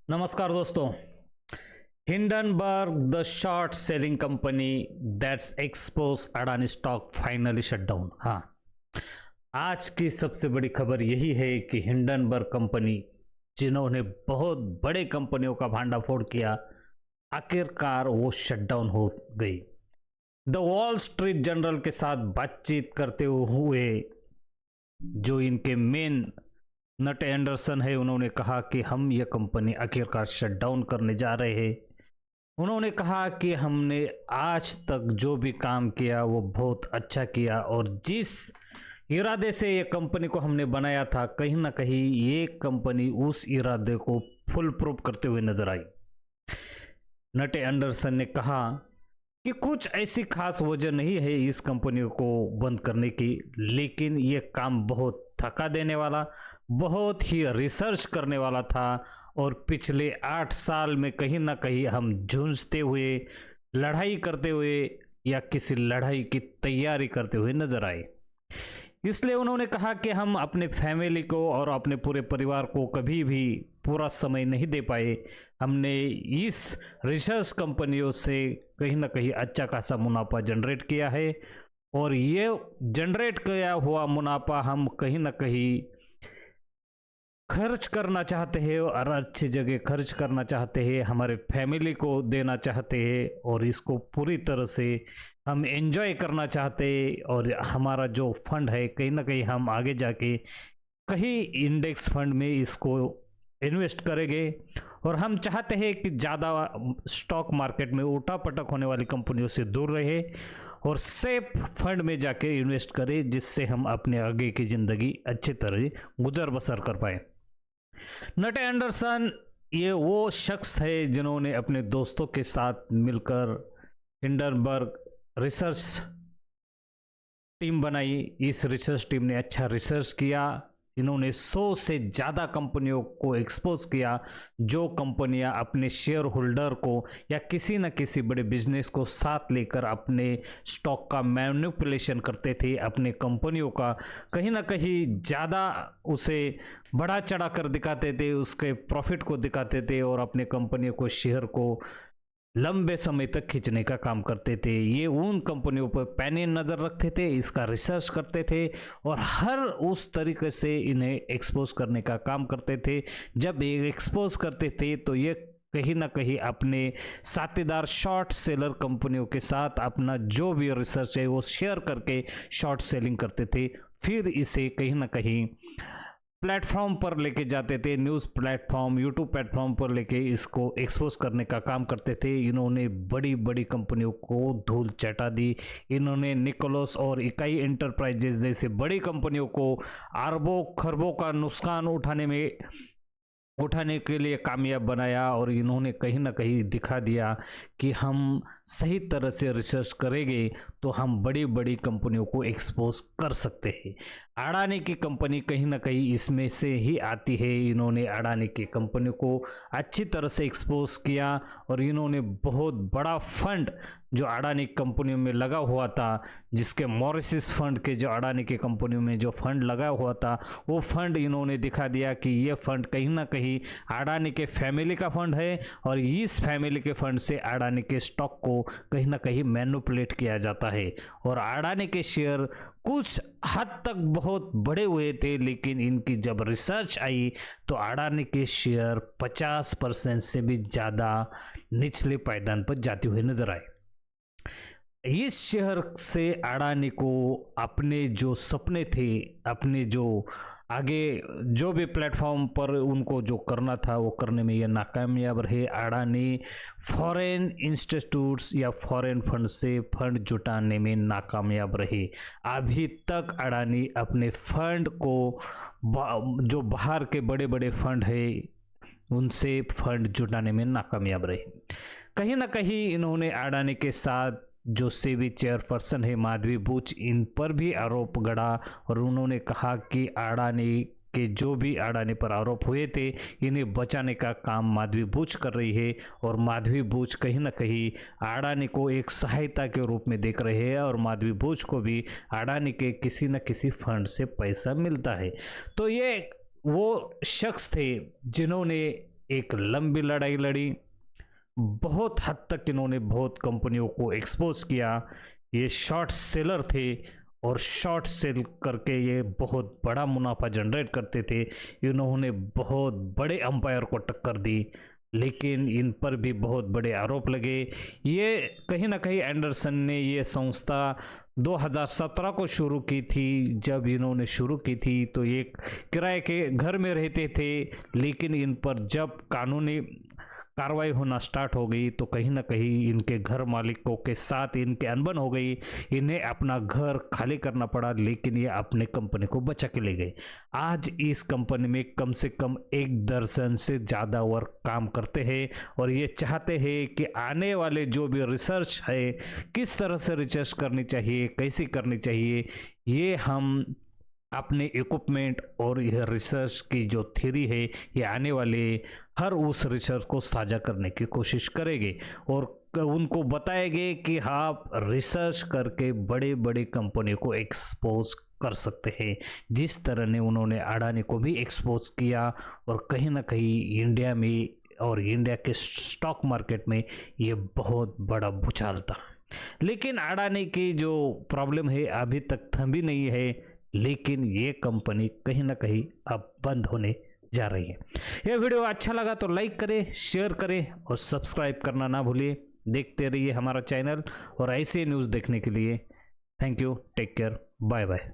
नमस्कार दोस्तों। Hindenburg the short selling company that's expose Adani stock finally shut down. हाँ, आज की सबसे बड़ी खबर यही है कि हिंडनबर्ग कंपनी, जिन्होंने बहुत बड़े कंपनियों का भांडाफोड़ किया, आखिरकार वो शट डाउन हो गई। द वॉल स्ट्रीट जर्नल के साथ बातचीत करते हुए जो इनके मेन नट एंडरसन है, उन्होंने कहा कि हम यह कंपनी आखिरकार शट डाउन करने जा रहे हैं। उन्होंने कहा कि हमने आज तक जो भी काम किया वो बहुत अच्छा किया और जिस इरादे से ये कंपनी को हमने बनाया था, कहीं ना कहीं ये कंपनी उस इरादे को फुल प्रूफ करते हुए नजर आई। नटे एंडरसन ने कहा कि कुछ ऐसी खास वजह नहीं है इस कंपनी को बंद करने की, लेकिन ये काम बहुत थका देने वाला, बहुत ही रिसर्च करने वाला था और पिछले 8 साल में कहीं ना कहीं हम जूझते हुए, लड़ाई करते हुए या किसी लड़ाई की तैयारी करते हुए नजर आए। इसलिए उन्होंने कहा कि हम अपने फैमिली को और अपने पूरे परिवार को कभी भी पूरा समय नहीं दे पाए। हमने इस रिसर्च कंपनियों से कहीं ना कहीं अच्छा खासा मुनाफा जनरेट किया है और ये जनरेट किया हुआ मुनाफा हम कहीं ना कहीं खर्च करना चाहते हैं और अच्छी जगह खर्च करना चाहते हैं, हमारे फैमिली को देना चाहते हैं और इसको पूरी तरह से हम एंजॉय करना चाहते हैं। और हमारा जो फंड है, कहीं ना कहीं हम आगे जाके कहीं इंडेक्स फंड में इसको इन्वेस्ट करेंगे और हम चाहते हैं कि ज़्यादा स्टॉक मार्केट में उठा पटक होने वाली कंपनियों से दूर रहे और सेफ फंड में जाके इन्वेस्ट करें, जिससे हम अपने आगे की ज़िंदगी अच्छी तरह गुजर बसर कर पाए। नटे एंडरसन ये वो शख्स है जिन्होंने अपने दोस्तों के साथ मिलकर हिंडनबर्ग रिसर्च टीम बनाई। इस रिसर्च टीम ने अच्छा रिसर्च किया। इन्होंने 100 से ज़्यादा कंपनियों को एक्सपोज किया, जो कंपनियां अपने शेयर होल्डर को या किसी न किसी बड़े बिजनेस को साथ लेकर अपने स्टॉक का मैनिपुलेशन करते थे, अपने कंपनियों का कहीं ना कहीं ज़्यादा उसे बढ़ा चढ़ा कर दिखाते थे, उसके प्रॉफिट को दिखाते थे और अपने कंपनियों को, शेयर को लंबे समय तक खींचने का काम करते थे। ये उन कंपनियों पर पैनी नज़र रखते थे, इसका रिसर्च करते थे और हर उस तरीके से इन्हें एक्सपोज करने का काम करते थे। जब ये एक्सपोज करते थे तो ये कहीं ना कहीं अपने साथीदार शॉर्ट सेलर कंपनियों के साथ अपना जो भी रिसर्च है वो शेयर करके शॉर्ट सेलिंग करते थे। फिर इसे कहीं ना कहीं प्लेटफॉर्म पर लेके जाते थे, न्यूज़ प्लेटफॉर्म, यूट्यूब प्लेटफॉर्म पर लेके इसको एक्सपोज करने का काम करते थे। इन्होंने बड़ी बड़ी कंपनियों को धूल चटा दी। इन्होंने निकोलस और इकाई एंटरप्राइजेज जैसे बड़ी कंपनियों को अरबों खरबों का नुकसान उठाने के लिए कामयाब बनाया और इन्होंने कहीं ना कहीं दिखा दिया कि हम सही तरह से रिसर्च करेंगे तो हम बड़ी बड़ी कंपनियों को एक्सपोज कर सकते हैं। अडानी की कंपनी कहीं ना कहीं इसमें से ही आती है। इन्होंने अडानी की कंपनी को अच्छी तरह से एक्सपोज किया और इन्होंने बहुत बड़ा फंड जो अडानी कंपनियों में लगा हुआ था, जिसके मॉरिसिस फंड के जो अडानी की कंपनियों में जो फंड लगा हुआ था, वो फंड इन्होंने दिखा दिया कि ये फंड कहीं ना कहीं अडानी के फैमिली का फंड है और इस फैमिली के फंड से अडानी के स्टॉक को कहीं ना कहीं मैनिपुलेट किया जाता है। और अडानी के शेयर कुछ हद तक बहुत बड़े हुए थे, लेकिन इनकी जब रिसर्च आई तो अडानी के शेयर 50% से भी ज़्यादा निचले पायदान पर जाते हुए नजर आए। इस शहर से अडानी को अपने जो सपने थे, अपने जो आगे जो भी प्लेटफॉर्म पर उनको जो करना था वो करने में ये नाकामयाब रहे। अडानी फॉरेन इंस्टीट्यूट्स या फॉरेन फंड से फंड जुटाने में नाकामयाब रहे। अभी तक अडानी अपने फंड को जो बाहर के बड़े बड़े फंड है उनसे फंड जुटाने में नाकामयाब रहे। कहीं ना कहीं इन्होंने अडानी के साथ जो सेबी चेयरपर्सन है माधवी बुच, इन पर भी आरोप गढ़ा और उन्होंने कहा कि अडानी के जो भी अडानी पर आरोप हुए थे, इन्हें बचाने का काम माधवी बुच कर रही है और माधवी बुच कहीं ना कहीं अडानी को एक सहायता के रूप में देख रहे हैं और माधवी बुच को भी अडानी के किसी न किसी फंड से पैसा मिलता है। तो ये वो शख्स थे जिन्होंने एक लंबी लड़ाई लड़ी, बहुत हद तक इन्होंने बहुत कंपनियों को एक्सपोज किया। ये शॉर्ट सेलर थे और शॉर्ट सेल करके ये बहुत बड़ा मुनाफा जनरेट करते थे। इन्होंने बहुत बड़े अंपायर को टक्कर दी, लेकिन इन पर भी बहुत बड़े आरोप लगे। ये कहीं ना कहीं एंडरसन ने ये संस्था 2017 को शुरू की थी। जब इन्होंने शुरू की थी तो ये किराए के घर में रहते थे, लेकिन इन पर जब कानूनी कार्रवाई होना स्टार्ट हो गई तो कहीं ना कहीं इनके घर मालिकों के साथ इनके अनबन हो गई। इन्हें अपना घर खाली करना पड़ा, लेकिन ये अपने कंपनी को बचा के ले गए। आज इस कंपनी में कम से कम 1 दर्जन से ज़्यादा वर्क काम करते हैं और ये चाहते हैं कि आने वाले जो भी रिसर्च है, किस तरह से रिसर्च करनी चाहिए, कैसी करनी चाहिए, ये हम अपने इक्विपमेंट और यह रिसर्च की जो थ्योरी है, ये आने वाले हर उस रिसर्च को साझा करने की कोशिश करेंगे और उनको बताएंगे कि आप रिसर्च करके बड़े बड़े कंपनियों को एक्सपोज कर सकते हैं, जिस तरह ने उन्होंने अडानी को भी एक्सपोज किया। और कहीं ना कहीं इंडिया में और इंडिया के स्टॉक मार्केट में ये बहुत बड़ा भूचाल था। लेकिन अडानी की जो प्रॉब्लम है अभी तक थमी नहीं है, लेकिन ये कंपनी कहीं ना कहीं अब बंद होने जा रही है। यह वीडियो अच्छा लगा तो लाइक करें, शेयर करें और सब्सक्राइब करना ना भूलिए। देखते रहिए हमारा चैनल और ऐसे न्यूज़ देखने के लिए। Thank you, take care, bye bye.